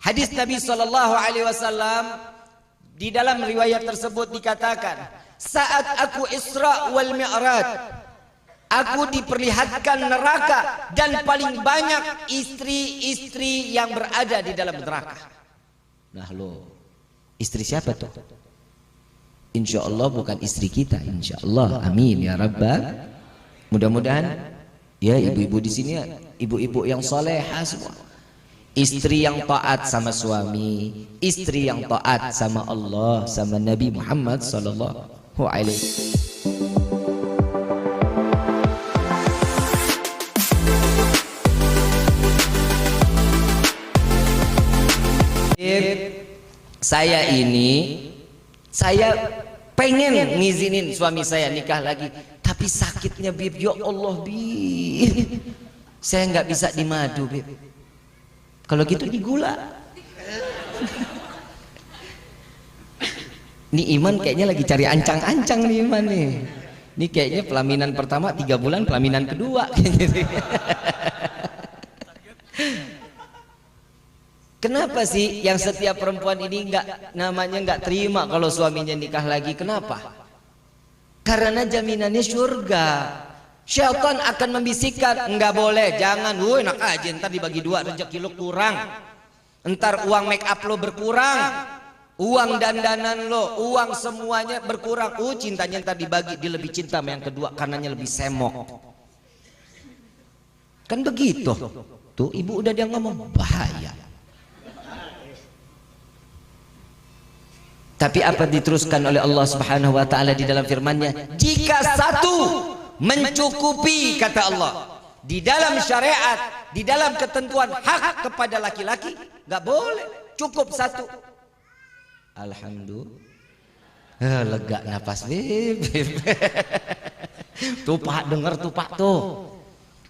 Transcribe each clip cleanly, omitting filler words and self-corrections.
Hadis Nabi Shallallahu Alaihi Wasallam di dalam riwayat tersebut dikatakan, saat aku Isra wal Mi'raj, aku diperlihatkan neraka dan paling banyak istri-istri yang berada di dalam neraka. Nah lo, istri siapa tuh? Insya Allah bukan istri kita, insya Allah. Amin ya Rabbal. Mudah-mudahan ya ibu-ibu di sini, ibu-ibu yang salehah semua. Istri yang taat sama suami, istri yang taat sama Allah, sama Nabi Muhammad sallallahu alaihi wasallam. Saya pengen ngizinin suami saya nikah lagi, tapi sakitnya Bib, ya Allah Bib, saya nggak bisa dimadu Bib. Kalau gitu digula. Nih Iman kayaknya lagi cari ancang-ancang nih Iman nih. Ini kayaknya pelaminan pertama 3 bulan, pelaminan kedua. Kenapa sih yang setiap perempuan ini nggak terima kalau suaminya nikah lagi? Kenapa? Karena jaminannya surga. Syaitan akan membisikkan, enggak boleh, jangan, enak aja, ntar dibagi 2 rezeki lo kurang, ntar uang make up lo berkurang, uang dandanan lo, uang semuanya berkurang, cintanya ntar dibagi, dia lebih cinta sama yang kedua karenanya lebih semok. Kan begitu tuh, ibu udah dia ngomong bahaya. Tapi apa diteruskan oleh Allah Subhanahu wa taala di dalam firman-Nya? Jika satu mencukupi, kata Allah, di dalam syariat, di dalam ketentuan hak kepada laki-laki, nggak boleh, cukup satu. Alhamdulillah, lega napas Bib. Tuh Pak, denger tuh Pak tuh.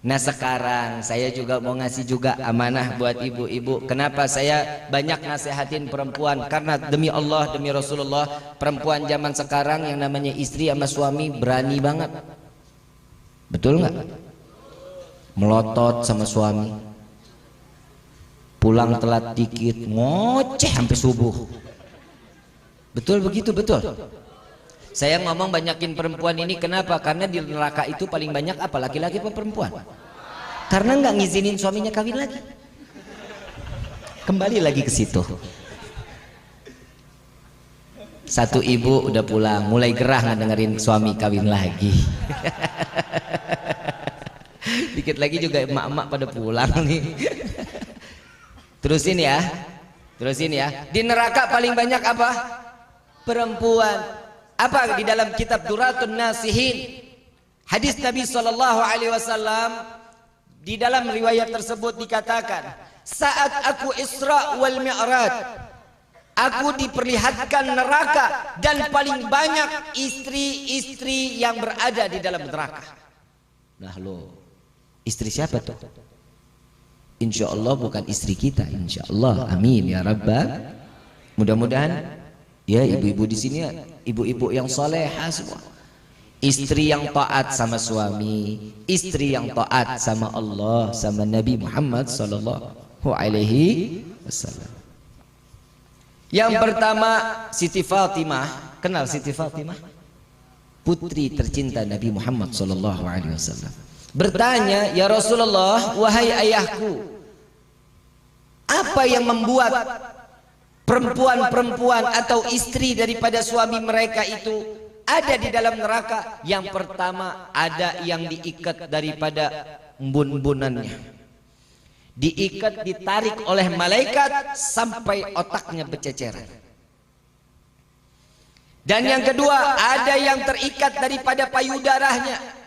Nah sekarang saya juga mau ngasih juga amanah buat ibu-ibu. Kenapa saya banyak nasihatin perempuan? Karena demi Allah, demi Rasulullah, perempuan zaman sekarang yang namanya istri sama suami berani banget. Betul nggak? Melotot sama suami, pulang telat dikit ngoceh sampai subuh. Betul begitu, betul. Saya ngomong banyakin perempuan ini kenapa? Karena di neraka itu paling banyak apa? Laki-laki apa perempuan? Karena nggak ngizinin suaminya kawin lagi. Kembali lagi ke situ. Satu ibu udah pulang, mulai gerah ngedengerin suami kawin lagi. Dikit lagi juga emak-emak pada pulang nih. Terusin ya, terusin ya. Di neraka paling banyak apa? Perempuan. Apa di dalam kitab Duratun Nasihin? Hadis Nabi Shallallahu Alaihi Wasallam di dalam riwayat tersebut dikatakan, saat aku Isra wal Mi'raj, aku diperlihatkan neraka dan paling banyak istri-istri yang berada di dalam neraka. Nah lo, istri siapa tuh? Insya Allah bukan istri kita, insya Allah. Amin ya Rabbal. Mudah-mudahan ya ibu-ibu di sini, ibu-ibu yang salehah semua. Istri yang taat sama suami, istri yang taat sama Allah, sama Nabi Muhammad sallallahu alaihi wasallam. Yang pertama Siti Fatimah. Kenal Siti Fatimah? Putri tercinta Nabi Muhammad sallallahu alaihi wasallam. Bertanya, "Ya Rasulullah, wahai ayahku, apa yang membuat perempuan-perempuan atau istri daripada suami mereka itu ada di dalam neraka?" Yang pertama, ada yang diikat daripada bun-bunannya, diikat, ditarik oleh malaikat sampai otaknya berceceran. Dan yang kedua, ada yang terikat daripada payudaranya,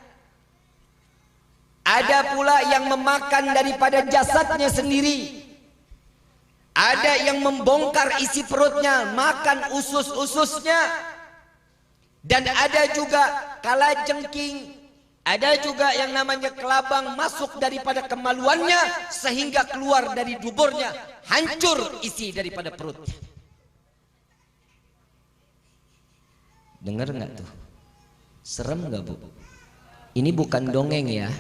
ada pula yang memakan daripada jasadnya sendiri, ada yang membongkar isi perutnya, makan usus-ususnya, dan ada juga kalajengking, ada juga yang namanya kelabang masuk daripada kemaluannya sehingga keluar dari duburnya, hancur isi daripada perutnya. Dengar nggak tuh? Serem nggak Bu? Ini bukan dongeng ya,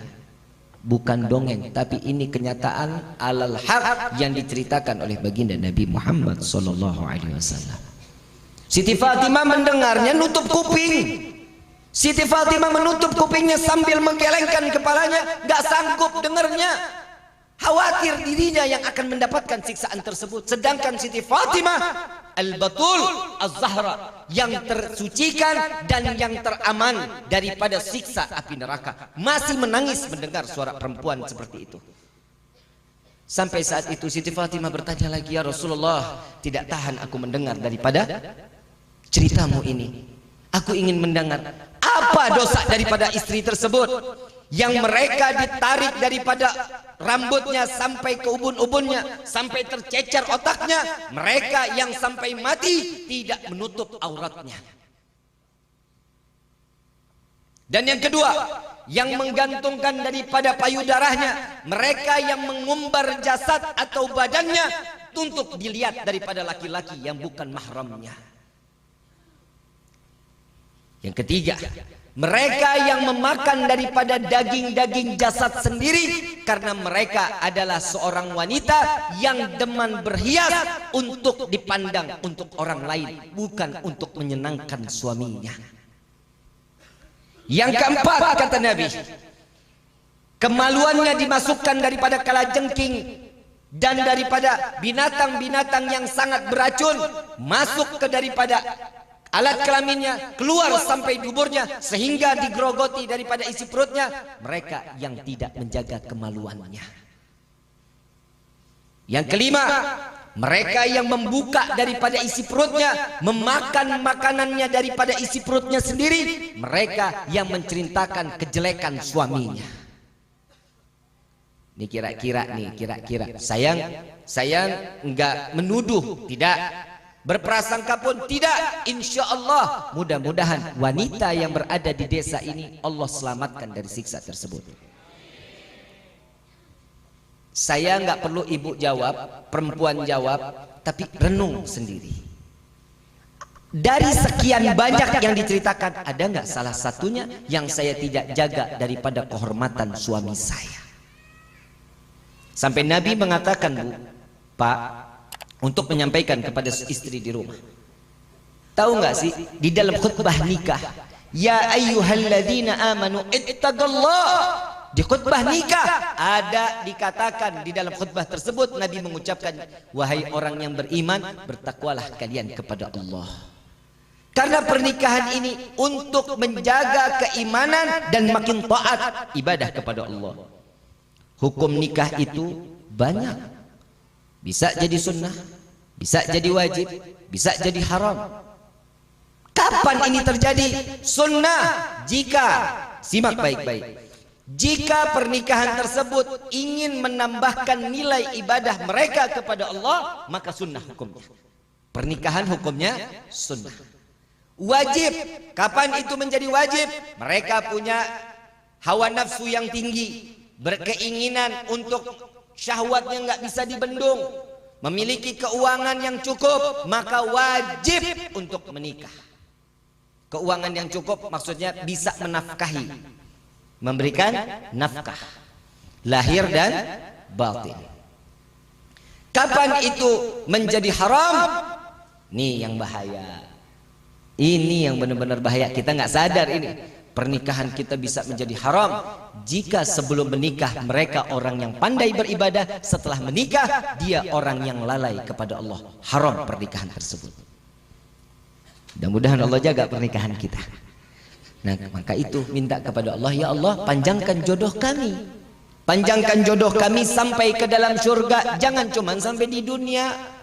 bukan dongeng, tapi ini kenyataan alal haq yang diceritakan oleh baginda Nabi Muhammad sallallahu alaihi wasallam. Siti Fatimah mendengarnya nutup kuping. Siti Fatimah menutup kupingnya sambil menggelengkan kepalanya, gak sanggup dengarnya. Khawatir dirinya yang akan mendapatkan siksaan tersebut. Sedangkan Siti Fatimah Al-Batul Az-Zahra yang tersucikan dan yang teraman daripada siksa api neraka, masih menangis mendengar suara perempuan seperti itu. Sampai saat itu Siti Fatimah bertanya lagi, ya Rasulullah, tidak tahan aku mendengar daripada ceritamu ini. Aku ingin mendengar apa dosa daripada istri tersebut yang mereka ditarik daripada rambutnya sampai ke ubun-ubunnya, sampai tercecer otaknya, mereka yang sampai mati tidak menutup auratnya. Dan yang kedua, yang menggantungkan daripada payudaranya, mereka yang mengumbar jasad atau badannya untuk dilihat daripada laki-laki yang bukan mahramnya. Yang ketiga, mereka yang memakan daripada daging-daging jasad sendiri karena mereka adalah seorang wanita yang demen berhias untuk dipandang untuk orang lain, bukan untuk menyenangkan suaminya. Yang keempat, kata Nabi, kemaluannya dimasukkan daripada kalajengking dan daripada binatang-binatang yang sangat beracun masuk ke daripada alat kelaminnya, keluar sampai duburnya sehingga digerogoti daripada isi perutnya. Mereka yang tidak menjaga kemaluannya. Yang kelima, mereka yang membuka daripada isi perutnya, memakan makanannya daripada isi perutnya sendiri. Mereka yang menceritakan kejelekan suaminya. Ini kira-kira sayang enggak menuduh, tidak berprasangka pun tidak. Insya Allah mudah-mudahan wanita yang berada di desa ini Allah selamatkan dari siksa tersebut. Saya nggak perlu ibu jawab, perempuan jawab, tapi renung sendiri. Dari sekian banyak yang diceritakan, ada nggak salah satunya yang saya tidak jaga daripada kehormatan suami saya? Sampai Nabi mengatakan, Bu, Pak, untuk menyampaikan kepada istri di rumah. Tahu nggak sih di dalam khutbah nikah, ya ayyuhalladzina amanu ittaqullah, di khutbah nikah ada dikatakan di dalam khutbah tersebut Nabi mengucapkan, wahai orang yang beriman, bertakwalah kalian kepada Allah. Karena pernikahan ini untuk menjaga keimanan dan makin taat ibadah kepada Allah. Hukum nikah itu banyak, bisa jadi sunnah, bisa jadi wajib, bisa jadi haram. Kapan ini terjadi? Sunnah jika, simak baik-baik, jika pernikahan tersebut ingin menambahkan nilai ibadah mereka kepada Allah, maka sunnah hukumnya. Pernikahan hukumnya sunnah. Wajib, kapan itu menjadi wajib? Mereka punya hawa nafsu yang tinggi, berkeinginan untuk syahwatnya nggak bisa dibendung, memiliki keuangan yang cukup, maka wajib untuk menikah. Keuangan yang cukup maksudnya bisa menafkahi, memberikan nafkah lahir dan batin. Kapan itu menjadi haram? Nih yang bahaya. Ini yang benar-benar bahaya. Kita nggak sadar ini. Pernikahan kita bisa menjadi haram jika sebelum menikah mereka orang yang pandai beribadah, setelah menikah dia orang yang lalai kepada Allah. Haram pernikahan tersebut. Mudah-mudahan Allah jaga pernikahan kita. Nah, maka itu minta kepada Allah, ya Allah, panjangkan jodoh kami. Panjangkan jodoh kami sampai ke dalam surga, jangan cuma sampai di dunia.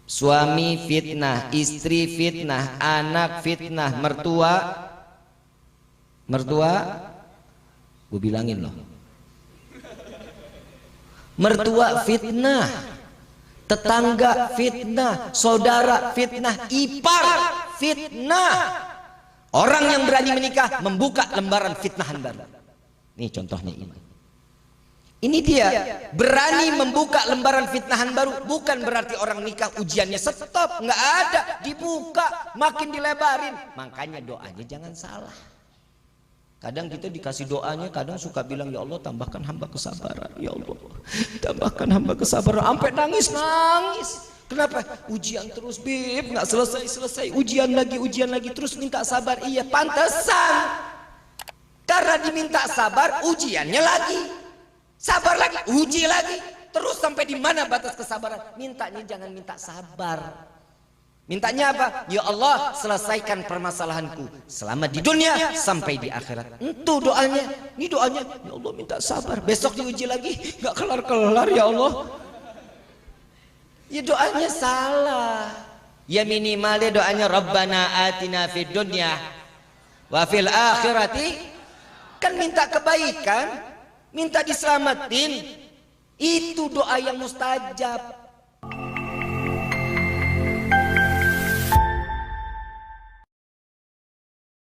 Suami fitnah, istri fitnah, anak fitnah, mertua gue bilangin loh, mertua fitnah, tetangga fitnah, saudara fitnah, ipar fitnah. Orang yang berani menikah membuka lembaran fitnahan baru. Ini contohnya iman. Ini dia berani membuka lembaran fitnahan baru. Bukan berarti orang nikah ujiannya stop, nggak ada, dibuka, makin dilebarin. Makanya doanya jangan salah. Kadang kita dikasih doanya, kadang suka bilang, ya Allah tambahkan hamba kesabaran, ya Allah tambahkan hamba kesabaran, sampai nangis. Kenapa? Ujian terus Bib, nggak selesai, ujian lagi, terus minta sabar. Iya pantesan, karena diminta sabar, ujiannya lagi, sabar lagi, uji lagi, terus sampai di mana batas kesabaran? Mintanya jangan minta sabar. Mintanya apa? Ya Allah selesaikan permasalahanku selama di dunia sampai di akhirat. Itu doanya. Ini doanya, ya Allah minta sabar. Besok diuji lagi, nggak kelar-kelar ya Allah. Ya doanya salah. Ya minimalnya doanya Rabbana atina fid dunya wa fil akhirati. Kan minta kebaikan, minta diselamatin. Itu doa yang mustajab.